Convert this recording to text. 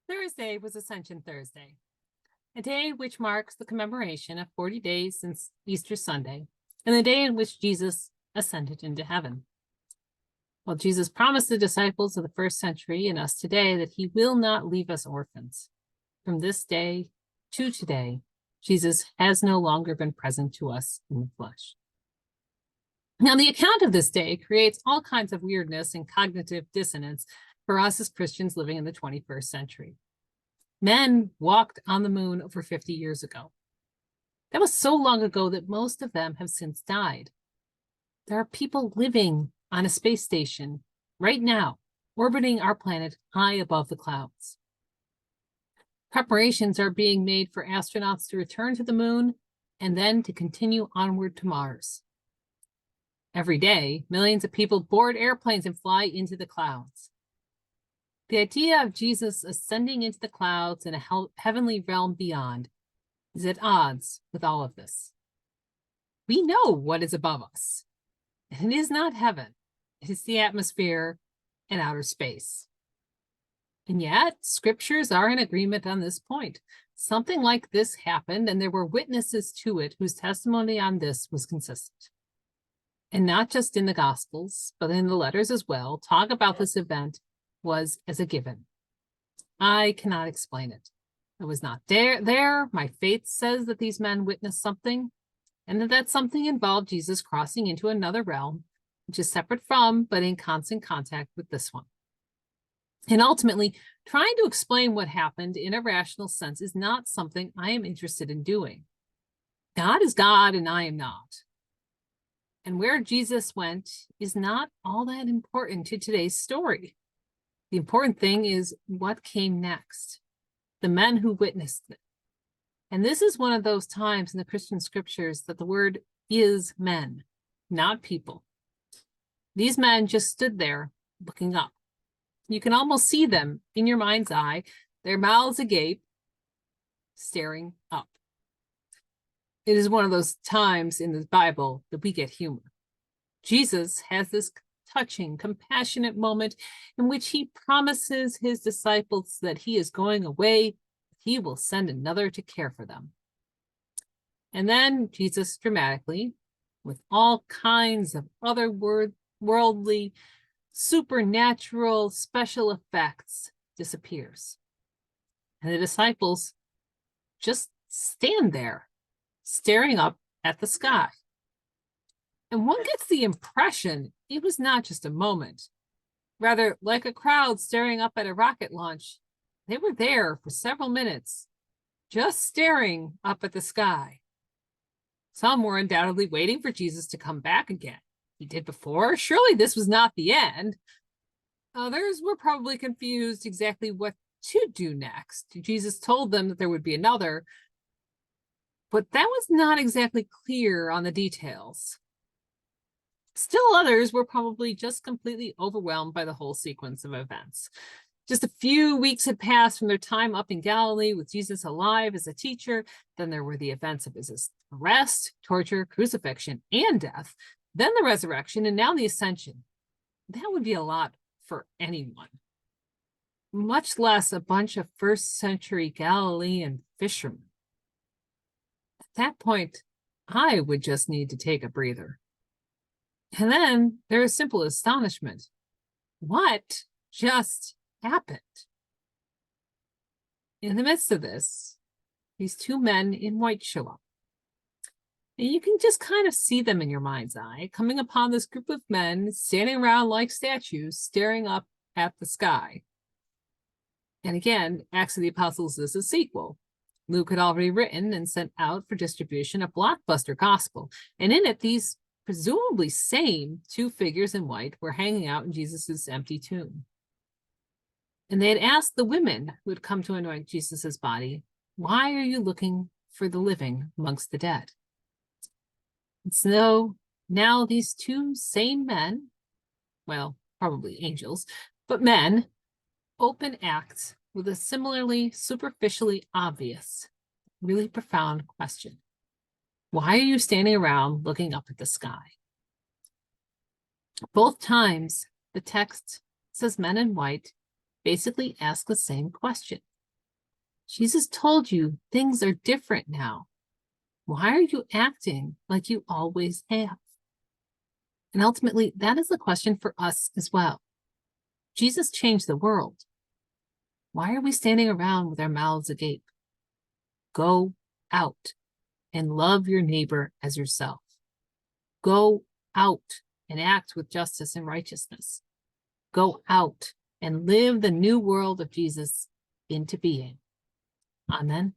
Thursday was Ascension Thursday, a day which marks the commemoration of 40 days since Easter Sunday, and the day in which Jesus ascended into heaven. Well, Jesus promised the disciples of the first century and us today that he will not leave us orphans. From this day to today, Jesus has no longer been present to us in the flesh. Now, the account of this day creates all kinds of weirdness and cognitive dissonance for us as Christians living in the 21st century. Men walked on the moon over 50 years ago. That was so long ago that most of them have since died. There are people living on a space station right now, orbiting our planet high above the clouds. Preparations are being made for astronauts to return to the moon and then to continue onward to Mars. Every day, millions of people board airplanes and fly into the clouds. The idea of Jesus ascending into the clouds in a heavenly realm beyond is at odds with all of this. We know what is above us, and it is not heaven. It is the atmosphere and outer space. And yet, scriptures are in agreement on this point. Something like this happened, and there were witnesses to it whose testimony on this was consistent. And not just in the Gospels, but in the letters as well, talk about this event was as a given. I cannot explain it. I was not there. My faith says that these men witnessed something, and that something involved Jesus crossing into another realm, which is separate from, but in constant contact with this one. And ultimately, trying to explain what happened in a rational sense is not something I am interested in doing. God is God, and I am not. And where Jesus went is not all that important to today's story. The important thing is what came next, the men who witnessed it. And this is one of those times in the Christian scriptures that the word is men, not people. These men just stood there looking up. You can almost see them in your mind's eye, their mouths agape, staring up. It is one of those times in the Bible that we get humor. Jesus has this touching, compassionate moment in which he promises his disciples that he is going away. He will send another to care for them. And then Jesus dramatically, with all kinds of otherworldly, supernatural, special effects, disappears. And the disciples just stand there, staring up at the sky. And one gets the impression it was not just a moment. Rather, like a crowd staring up at a rocket launch, they were there for several minutes, just staring up at the sky. Some were undoubtedly waiting for Jesus to come back again. He did before. Surely this was not the end. Others were probably confused exactly what to do next. Jesus told them that there would be another, but that was not exactly clear on the details. Still others were probably just completely overwhelmed by the whole sequence of events. Just a few weeks had passed from their time up in Galilee with Jesus alive as a teacher. Then there were the events of his arrest, torture, crucifixion, and death. Then the resurrection, and now the ascension. That would be a lot for anyone, much less a bunch of first century Galilean fishermen. At that point, I would just need to take a breather. And then there is simple astonishment. What just happened? In the midst of this, these two men in white show up. And you can just kind of see them in your mind's eye, coming upon this group of men standing around like statues, staring up at the sky. And again, Acts of the Apostles is a sequel. Luke had already written and sent out for distribution a blockbuster gospel. And in it, these presumably same two figures in white were hanging out in Jesus's empty tomb. And they had asked the women who had come to anoint Jesus's body, "Why are you looking for the living amongst the dead?" And so now these two same men, well, probably angels, but men, open acts with a similarly superficially obvious, really profound question. Why are you standing around looking up at the sky? Both times, the text says men in white basically ask the same question. Jesus told you things are different now. Why are you acting like you always have? And ultimately, that is the question for us as well. Jesus changed the world. Why are we standing around with our mouths agape? Go out and love your neighbor as yourself. Go out and act with justice and righteousness. Go out and live the new world of Jesus into being. Amen.